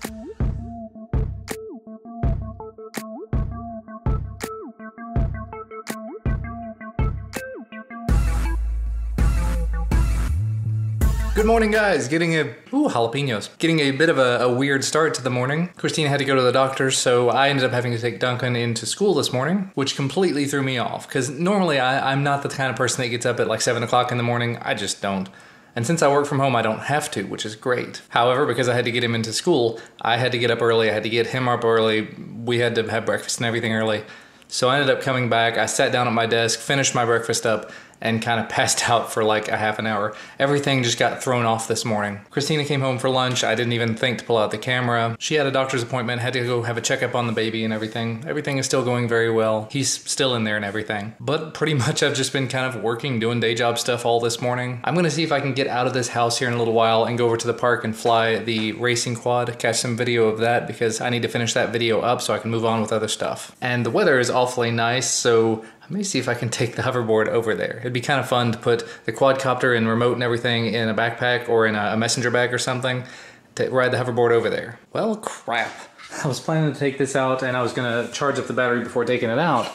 Good morning, guys. Getting a bit of a weird start to the morning. Christina had to go to the doctor, so I ended up having to take Duncan into school this morning, which completely threw me off, because normally I'm not the kind of person that gets up at like 7 o'clock in the morning. I just don't. And since I work from home, I don't have to, which is great. However, because I had to get him into school, I had to get up early. I had to get him up early. We had to have breakfast and everything early. So I ended up coming back. I sat down at my desk, finished my breakfast up, and kind of passed out for like a half an hour. Everything just got thrown off this morning. Christina came home for lunch. I didn't even think to pull out the camera. She had a doctor's appointment, had to go have a checkup on the baby and everything. Everything is still going very well. He's still in there and everything. But pretty much I've just been kind of working, doing day job stuff all this morning. I'm gonna see if I can get out of this house here in a little while and go over to the park and fly the racing quad, catch some video of that, because I need to finish that video up so I can move on with other stuff. And the weather is awfully nice, so let me see if I can take the hoverboard over there. It'd be kind of fun to put the quadcopter and remote and everything in a backpack or in a messenger bag or something to ride the hoverboard over there. Well, crap. I was planning to take this out and I was gonna charge up the battery before taking it out.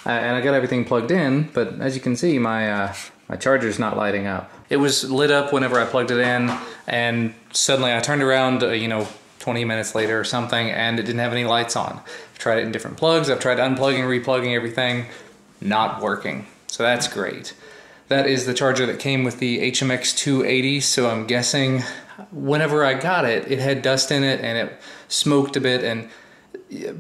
And I got everything plugged in, but as you can see, my charger's not lighting up. It was lit up whenever I plugged it in, and suddenly I turned around, 20 minutes later or something, and it didn't have any lights on. I've tried it in different plugs. I've tried unplugging, replugging everything. Not working. So that's great. That is the charger that came with the HMX 280, so I'm guessing whenever I got it, it had dust in it and it smoked a bit, and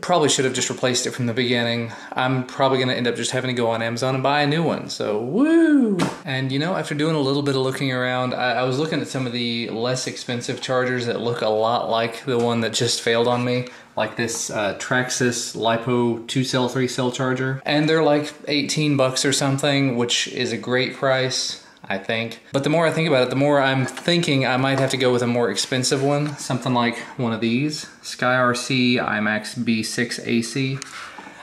probably should have just replaced it from the beginning. I'm probably gonna end up just having to go on Amazon and buy a new one, so woo! And after doing a little bit of looking around, I was looking at some of the less expensive chargers that look a lot like the one that just failed on me, like this Traxxas LiPo 2-cell, 3-cell charger. And they're like 18 bucks or something, which is a great price, I think. But the more I think about it, the more I'm thinking I might have to go with a more expensive one, something like one of these, SkyRC IMAX B6 AC.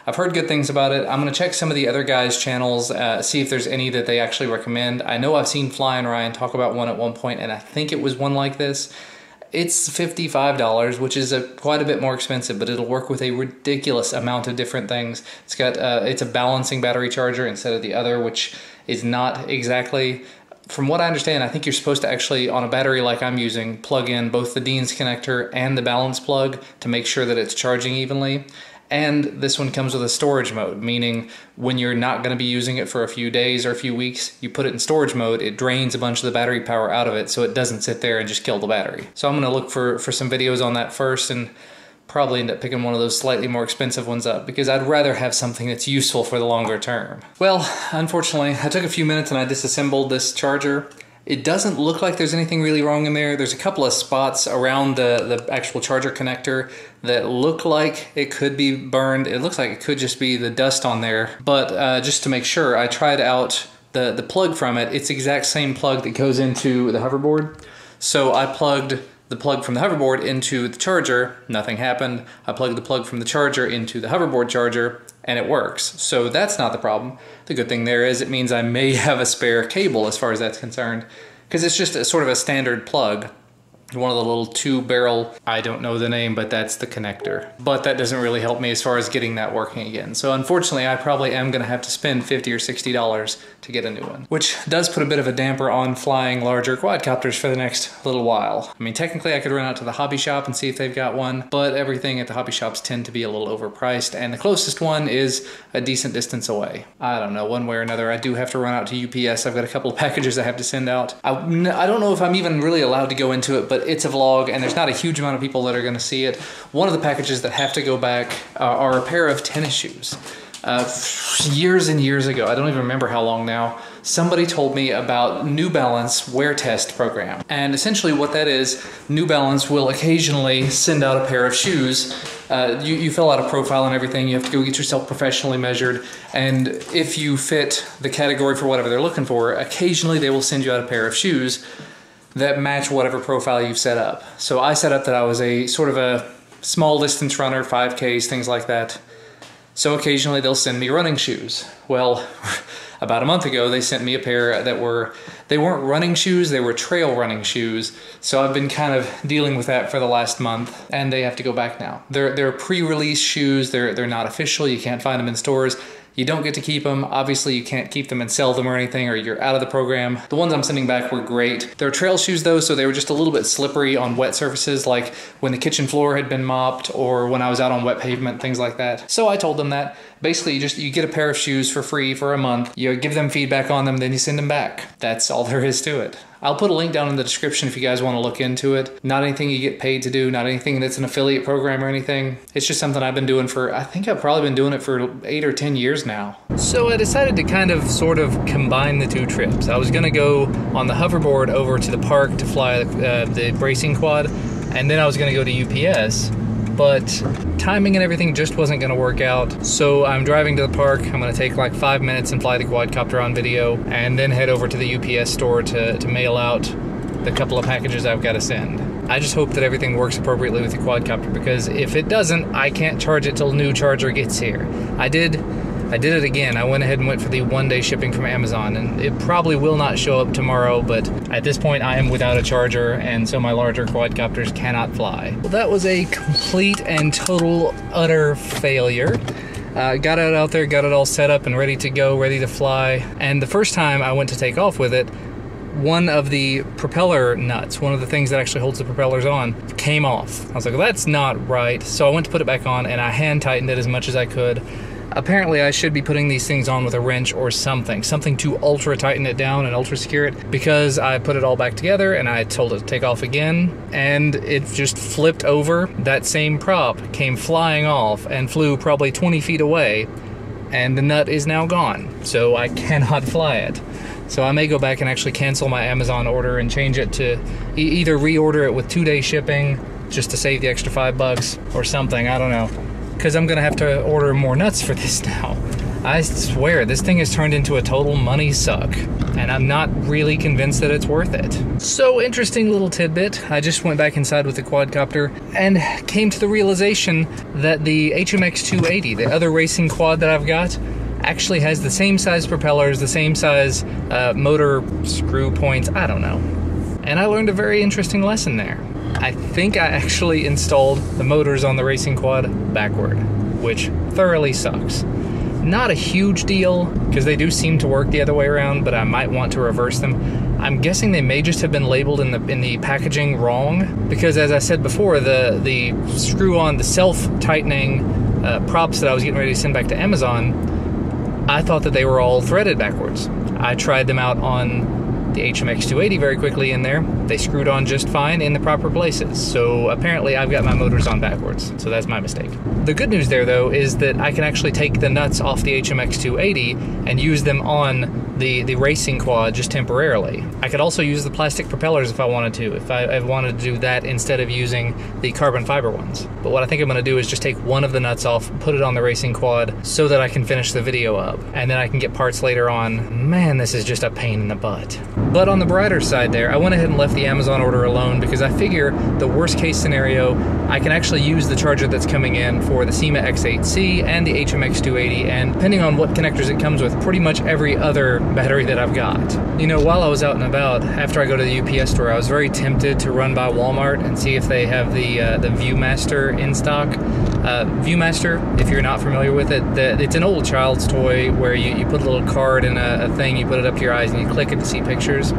I've heard good things about it. I'm gonna check some of the other guys' channels, see if there's any that they actually recommend. I know I've seen Fly and Ryan talk about one at one point, and I think it was one like this. It's $55, which is quite a bit more expensive, but it'll work with a ridiculous amount of different things. It's got it's a balancing battery charger instead of the other, which is not exactly. From what I understand, I think you're supposed to actually, on a battery like I'm using, plug in both the Dean's connector and the balance plug to make sure that it's charging evenly. And this one comes with a storage mode, meaning when you're not going to be using it for a few days or a few weeks, you put it in storage mode, it drains a bunch of the battery power out of it so it doesn't sit there and just kill the battery. So I'm going to look for some videos on that first and probably end up picking one of those slightly more expensive ones up, because I'd rather have something that's useful for the longer term. Well, unfortunately, I took a few minutes and I disassembled this charger. It doesn't look like there's anything really wrong in there. There's a couple of spots around the actual charger connector that look like it could be burned. It looks like it could just be the dust on there. But just to make sure, I tried out the plug from it. It's the exact same plug that goes into the hoverboard. So I plugged the plug from the hoverboard into the charger, nothing happened. I plugged the plug from the charger into the hoverboard charger, and it works. So that's not the problem. The good thing there is it means I may have a spare cable as far as that's concerned, because it's just a sort of a standard plug. One of the little 2-barrel, I don't know the name, but that's the connector. But that doesn't really help me as far as getting that working again. So unfortunately, I probably am gonna have to spend $50 or $60 to get a new one, which does put a bit of a damper on flying larger quadcopters for the next little while. I mean, technically I could run out to the hobby shop and see if they've got one, but everything at the hobby shops tend to be a little overpriced, and the closest one is a decent distance away. I don't know, one way or another, I do have to run out to UPS. I've got a couple of packages I have to send out. I don't know if I'm even really allowed to go into it, but it's a vlog and there's not a huge amount of people that are going to see it. One of the packages that have to go back are a pair of tennis shoes. Years and years ago, I don't even remember how long now, somebody told me about New Balance Wear Test program. And essentially what that is, New Balance will occasionally send out a pair of shoes. You fill out a profile and everything, you have to go get yourself professionally measured, and if you fit the category for whatever they're looking for, occasionally they will send you out a pair of shoes that match whatever profile you've set up. So I set up that I was a sort of a small distance runner, 5Ks, things like that. So occasionally they'll send me running shoes. Well, about a month ago, they sent me a pair that they weren't running shoes, they were trail running shoes. So I've been kind of dealing with that for the last month, and they have to go back now. They're pre-release shoes, they're not official, you can't find them in stores. You don't get to keep them. Obviously, you can't keep them and sell them or anything, or you're out of the program. The ones I'm sending back were great. They're trail shoes though, so they were just a little bit slippery on wet surfaces, like when the kitchen floor had been mopped or when I was out on wet pavement, things like that. So I told them that. Basically, you get a pair of shoes for free for a month. You give them feedback on them, then you send them back. That's all there is to it. I'll put a link down in the description if you guys want to look into it. Not anything you get paid to do, not anything that's an affiliate program or anything. It's just something I've been doing for, I think I've probably been doing it for 8 or 10 years now. So I decided to kind of sort of combine the two trips. I was gonna go on the hoverboard over to the park to fly the racing quad, and then I was gonna go to UPS. But timing and everything just wasn't going to work out. So I'm driving to the park. I'm going to take like 5 minutes and fly the quadcopter on video, and then head over to the UPS store to mail out the couple of packages I've got to send. I just hope that everything works appropriately with the quadcopter, because if it doesn't, I can't charge it till new charger gets here. I did it again. I went ahead and went for the 1-day shipping from Amazon, and it probably will not show up tomorrow, but at this point I am without a charger, and so my larger quadcopters cannot fly. Well, that was a complete and total utter failure. Got it out there, got it all set up and ready to go, ready to fly, and the first time I went to take off with it, one of the propeller nuts, one of the things that actually holds the propellers on, came off. I was like, well, that's not right. So I went to put it back on, and I hand tightened it as much as I could. Apparently I should be putting these things on with a wrench or something to ultra tighten it down and ultra secure it, because I put it all back together and I told it to take off again, and it just flipped over. That same prop came flying off and flew probably 20 feet away, and the nut is now gone, so I cannot fly it. So I may go back and actually cancel my Amazon order and change it to either reorder it with 2-day shipping just to save the extra $5 or something, I don't know. Because I'm going to have to order more nuts for this now. I swear, this thing has turned into a total money suck, and I'm not really convinced that it's worth it. So, interesting little tidbit. I just went back inside with the quadcopter and came to the realization that the HMX 280, the other racing quad that I've got, actually has the same size propellers, the same size motor screw points, I don't know. And I learned a very interesting lesson there. I think I actually installed the motors on the racing quad backward, which thoroughly sucks. Not a huge deal, because they do seem to work the other way around, but I might want to reverse them. I'm guessing they may just have been labeled in the packaging wrong, because as I said before, the screw-on, the self-tightening props that I was getting ready to send back to Amazon, I thought that they were all threaded backwards. I tried them out on the HMX 280 very quickly in there. They screwed on just fine in the proper places. So apparently I've got my motors on backwards. So that's my mistake. The good news there though is that I can actually take the nuts off the HMX 280 and use them on the racing quad just temporarily. I could also use the plastic propellers if I wanted to, if I wanted to do that instead of using the carbon fiber ones. But what I think I'm going to do is just take one of the nuts off, put it on the racing quad so that I can finish the video up, and then I can get parts later on. Man, this is just a pain in the butt. But on the brighter side there, I went ahead and left the Amazon order alone, because I figure the worst case scenario, I can actually use the charger that's coming in for the SEMA X8C and the HMX 280, and depending on what connectors it comes with, pretty much every other battery that I've got. You know, while I was out and about, after I go to the UPS store, I was very tempted to run by Walmart and see if they have the Viewmaster in stock. Viewmaster, if you're not familiar with it, it's an old child's toy where you put a little card in a thing, you put it up to your eyes, and you click it to see pictures.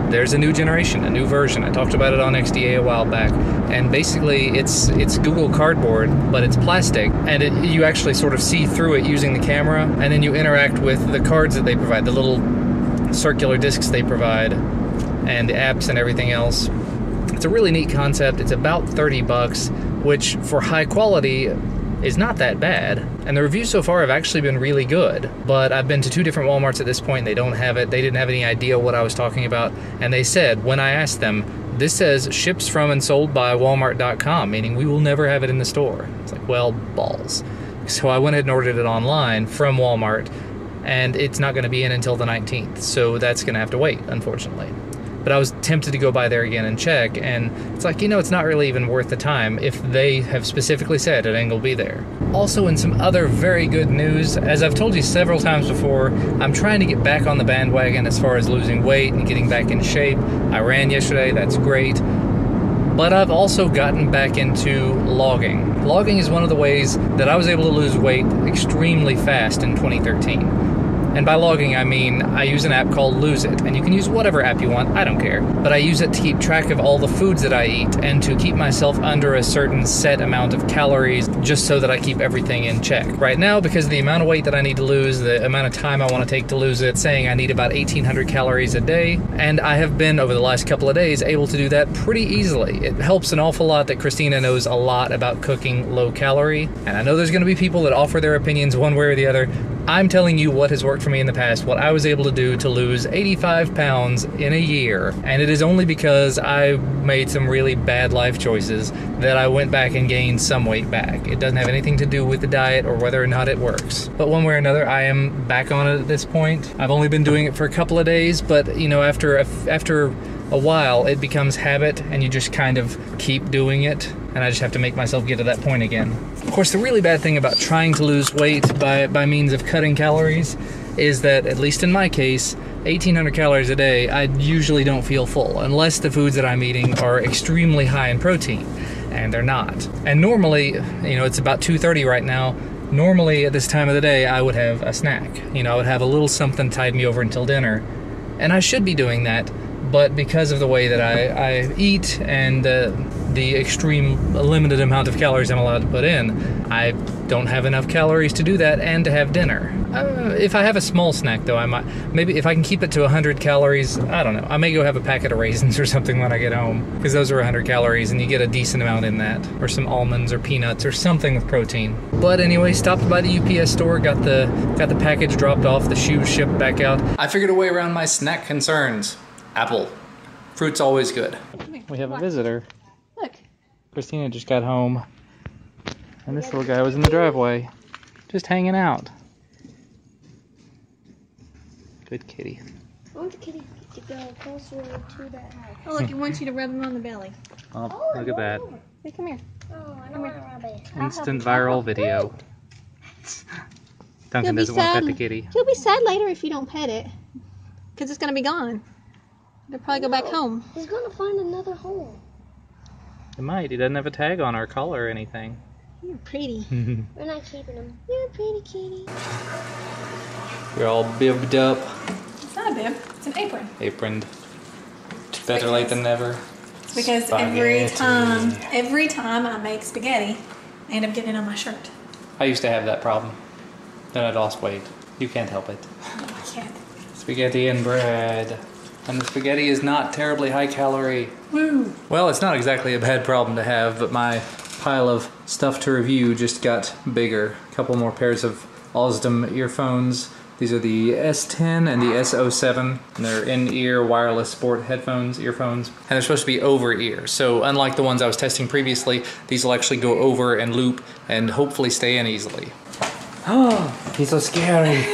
There's a new generation, a new version. I talked about it on XDA a while back, and basically it's Google Cardboard, but it's plastic, and you actually sort of see through it using the camera, and then you interact with the cards that they provide, the little circular discs they provide, and the apps and everything else. It's a really neat concept. It's about $30, which for high quality is not that bad, and the reviews so far have actually been really good. But I've been to 2 different Walmarts at this point, and they don't have it. They didn't have any idea what I was talking about, and they said, when I asked them, this says ships from and sold by Walmart.com, meaning we will never have it in the store. It's like, well, balls. So I went ahead and ordered it online from Walmart, and it's not going to be in until the 19th, so that's going to have to wait, unfortunately. But I was tempted to go by there again and check, and it's like, you know, it's not really even worth the time if they have specifically said it ain't gonna be there. Also, in some other very good news, as I've told you several times before, I'm trying to get back on the bandwagon as far as losing weight and getting back in shape. I ran yesterday, that's great. But I've also gotten back into logging. Logging is one of the ways that I was able to lose weight extremely fast in 2013. And by logging, I mean I use an app called Lose It, and you can use whatever app you want, I don't care. But I use it to keep track of all the foods that I eat and to keep myself under a certain set amount of calories just so that I keep everything in check. Right now, because of the amount of weight that I need to lose, the amount of time I want to take to lose it, saying I need about 1,800 calories a day, and I have been, over the last couple of days, able to do that pretty easily. It helps an awful lot that Christina knows a lot about cooking low calorie, and I know there's going to be people that offer their opinions one way or the other. I'm telling you what has worked for me in the past, what I was able to do to lose 85 pounds in a year. And it is only because I made some really bad life choices that I went back and gained some weight back. It doesn't have anything to do with the diet or whether or not it works. But one way or another, I am back on it at this point. I've only been doing it for a couple of days, but you know, after a while, it becomes habit and you just kind of keep doing it. And I just have to make myself get to that point again. Of course, the really bad thing about trying to lose weight by means of cutting calories is that, at least in my case, 1,800 calories a day, I usually don't feel full, unless the foods that I'm eating are extremely high in protein, and they're not. And normally, you know, it's about 2:30 right now. Normally, at this time of the day, I would have a snack. You know, I would have a little something tide me over until dinner. And I should be doing that, but because of the way that I eat and the extreme limited amount of calories I'm allowed to put in, I don't have enough calories to do that and to have dinner. If I have a small snack, though, I might, maybe if I can keep it to 100 calories, I don't know. I may go have a packet of raisins or something when I get home, because those are 100 calories and you get a decent amount in that, or some almonds or peanuts or something with protein. But anyway, stopped by the UPS store, got the package dropped off, the shoes shipped back out. I figured a way around my snack concerns. Apple. Fruit's always good. We have a visitor. Look. Christina just got home, and this little guy was in the driveway, just hanging out. Good kitty. I want the kitty to go closer to that house. Oh, look, it wants you to rub him on the belly. Oh, look at that. Hey, come here. Oh, I don't want to rub it. Instant viral video. Duncan doesn't want to pet the kitty. He'll be sad later if you don't pet it, because it's going to be gone. They'll probably go back home. He's going to find another home. It might. He doesn't have a tag on or a collar or anything. You're pretty. We're not keeping him. You're a pretty kitty. You're all bibbed up. It's not a bib. It's an apron. Aproned. Better late than never. It's because every time I make spaghetti, I end up getting it on my shirt. I used to have that problem. Then I lost weight. You can't help it. No, I can't. Spaghetti and bread. And the spaghetti is not terribly high calorie. Woo! Well, it's not exactly a bad problem to have, but my pile of stuff to review just got bigger. A couple more pairs of Osdom earphones. These are the S10 and the S07. And they're in-ear wireless sport headphones, earphones. And they're supposed to be over-ear. So unlike the ones I was testing previously, these will actually go over and loop and hopefully stay in easily. Oh, he's so scary.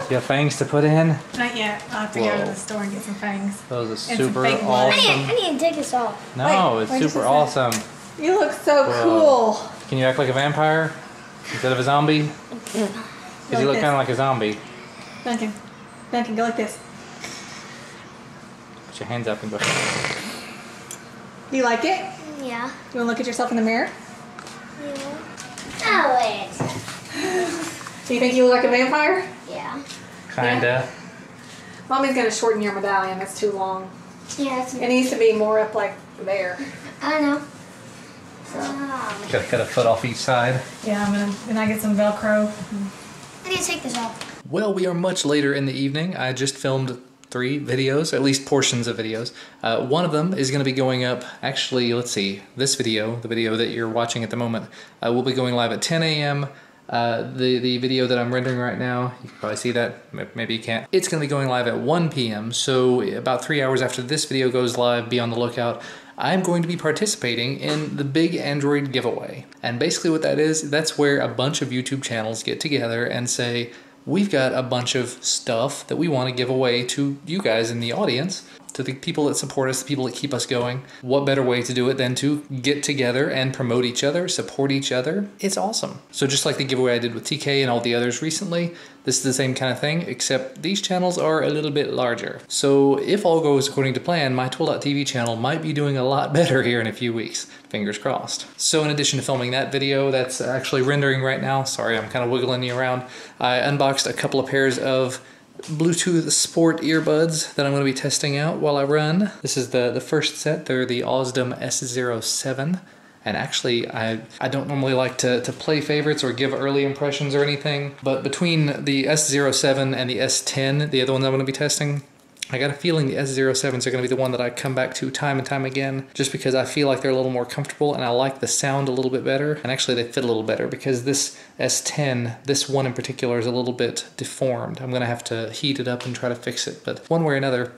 You have fangs to put in? Not yet. I'll have to go to the store and get some fangs. Those are some super fake blood. awesome. I need to take this off. No, Wait, it's just super a awesome. You look so Whoa. cool. Can you act like a vampire instead of a zombie? Because you look kind of like a zombie. Duncan, go like this. Put your hands up and go. Do you like it? Yeah. You want to look at yourself in the mirror? Yeah. Oh, wait. Do you think you look like a vampire? Yeah. Kinda. Mommy's going to shorten your medallion. That's too long. Yeah, It needs to be more up like there. I know. Gotta cut a foot off each side. Yeah, and I get some Velcro. I need to take this off. Well, we are much later in the evening. I just filmed 3 videos, at least portions of videos. One of them is going to be going up, actually, let's see, this video, the video that you're watching at the moment, will be going live at 10 a.m. The video that I'm rendering right now, you can probably see that, maybe you can't. It's going to be going live at 1 p.m., so about 3 hours after this video goes live, be on the lookout. I'm going to be participating in the Big Android giveaway. And basically what that is, that's where a bunch of YouTube channels get together and say, we've got a bunch of stuff that we want to give away to you guys in the audience to the people that support us, the people that keep us going. What better way to do it than to get together and promote each other, support each other? It's awesome. So just like the giveaway I did with TK and all the others recently, this is the same kind of thing, except these channels are a little bit larger. So if all goes according to plan, my Twill.tv channel might be doing a lot better here in a few weeks. Fingers crossed. So in addition to filming that video that's actually rendering right now, sorry, I'm kind of wiggling you around, I unboxed a couple of pairs of Bluetooth Sport earbuds that I'm going to be testing out while I run. This is the first set. They're the Osdom S07. And actually, I don't normally like to play favorites or give early impressions or anything, but between the S07 and the S10, the other one that I'm going to be testing, I got a feeling the S07s are going to be the one that I come back to time and time again, just because I feel like they're a little more comfortable and I like the sound a little bit better. And actually they fit a little better because this S10, this one in particular, is a little bit deformed. I'm going to have to heat it up and try to fix it, but one way or another,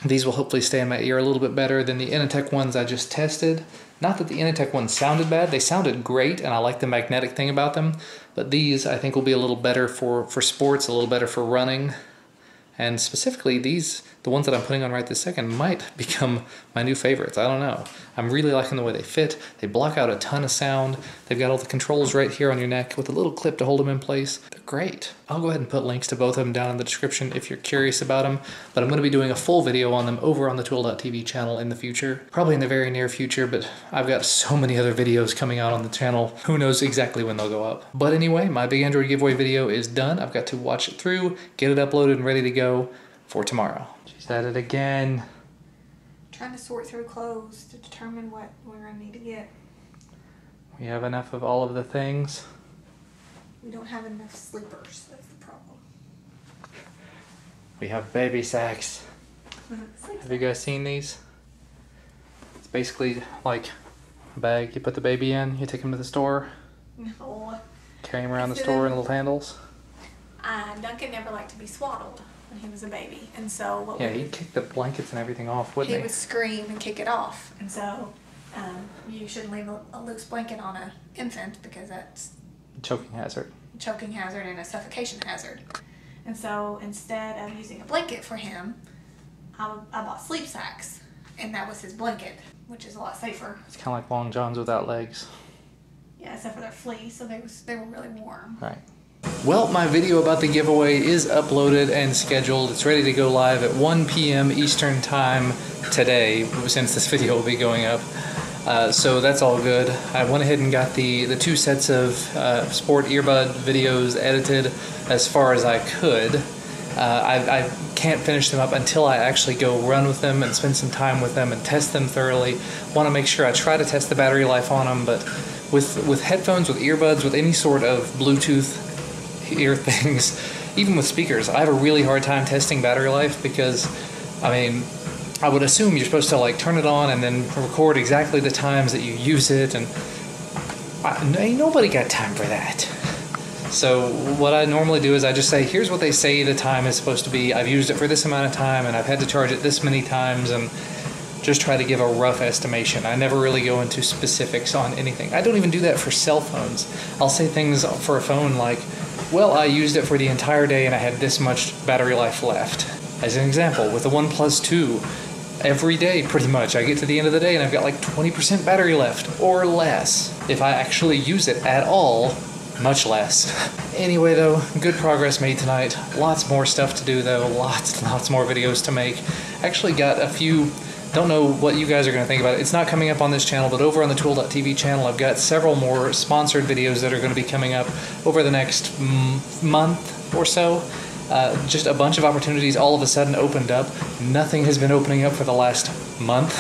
these will hopefully stay in my ear a little bit better than the Initech ones I just tested. Not that the Initech ones sounded bad, they sounded great and I like the magnetic thing about them, but these I think will be a little better for sports, a little better for running. And specifically these, the ones that I'm putting on right this second, might become my new favorites. I don't know. I'm really liking the way they fit. They block out a ton of sound. They've got all the controls right here on your neck with a little clip to hold them in place. They're great. I'll go ahead and put links to both of them down in the description if you're curious about them. But I'm going to be doing a full video on them over on the Twill.tv channel in the future. Probably in the very near future, but I've got so many other videos coming out on the channel. Who knows exactly when they'll go up. But anyway, my big Android giveaway video is done. I've got to watch it through, get it uploaded and ready to go for tomorrow. She's at it again. Trying to sort through clothes to determine what we're going to need to get. We have enough of all of the things. We don't have enough sleepers. That's the problem. We have baby sacks. Have you guys seen these? It's basically like a bag. You put the baby in, you take him to the store. No. Carry him around the store in little handles. Duncan never liked to be swaddled when he was a baby, and so he'd kick the blankets and everything off, wouldn't he? He would scream and kick it off, and so you shouldn't leave a loose blanket on an infant because that's a choking hazard. Choking hazard and a suffocation hazard. And so instead of using a blanket for him, I bought sleep sacks, and that was his blanket, which is a lot safer. It's kind of like long johns without legs. Yeah, except for their fleece, so they were really warm. Right. Well, my video about the giveaway is uploaded and scheduled. It's ready to go live at 1 p.m. Eastern Time today, since this video will be going up. So that's all good. I went ahead and got the two sets of sport earbud videos edited as far as I could. I can't finish them up until I actually go run with them and spend some time with them and test them thoroughly. Want to make sure I try to test the battery life on them, but with headphones, with earbuds, with any sort of Bluetooth ear things, even with speakers, I have a really hard time testing battery life because, I mean, I would assume you're supposed to like turn it on and then record exactly the times that you use it, and ain't nobody got time for that. So what I normally do is I just say, here's what they say the time is supposed to be. I've used it for this amount of time and I've had to charge it this many times, and just try to give a rough estimation. I never really go into specifics on anything. I don't even do that for cell phones. I'll say things for a phone like, well, I used it for the entire day and I had this much battery life left. As an example, with the OnePlus 2, every day pretty much I get to the end of the day and I've got like 20% battery left or less. If I actually use it at all, much less. Anyway though, good progress made tonight. Lots more stuff to do though, lots more videos to make. Actually got a few. Don't know what you guys are going to think about it. It's not coming up on this channel, but over on the Twill.tv channel, I've got several more sponsored videos that are going to be coming up over the next month or so. Just a bunch of opportunities all of a sudden opened up. Nothing has been opening up for the last month.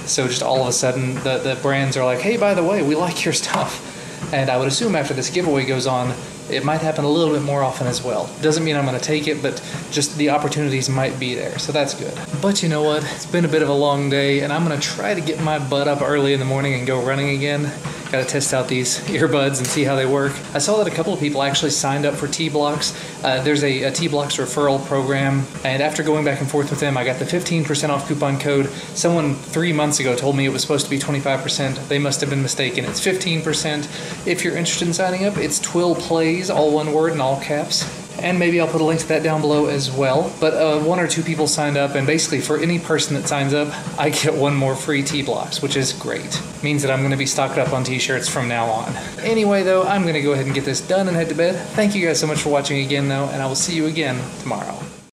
So just all of a sudden, the brands are like, hey, by the way, we like your stuff. And I would assume after this giveaway goes on, it might happen a little bit more often as well. Doesn't mean I'm going to take it, but just the opportunities might be there, so that's good. But you know what? It's been a bit of a long day, and I'm going to try to get my butt up early in the morning and go running again. Got to test out these earbuds and see how they work. I saw that a couple of people actually signed up for T-Blocks. There's a T-Blocks referral program, and after going back and forth with them, I got the 15% off coupon code. Someone 3 months ago told me it was supposed to be 25%. They must have been mistaken. It's 15%. If you're interested in signing up, it's Twill Plays, all one word in all caps. And maybe I'll put a link to that down below as well. But 1 or 2 people signed up, and basically for any person that signs up, I get 1 more free T-Blocks, which is great. Means that I'm going to be stocked up on t-shirts from now on. Anyway, though, I'm going to go ahead and get this done and head to bed. Thank you guys so much for watching again, though, and I will see you again tomorrow.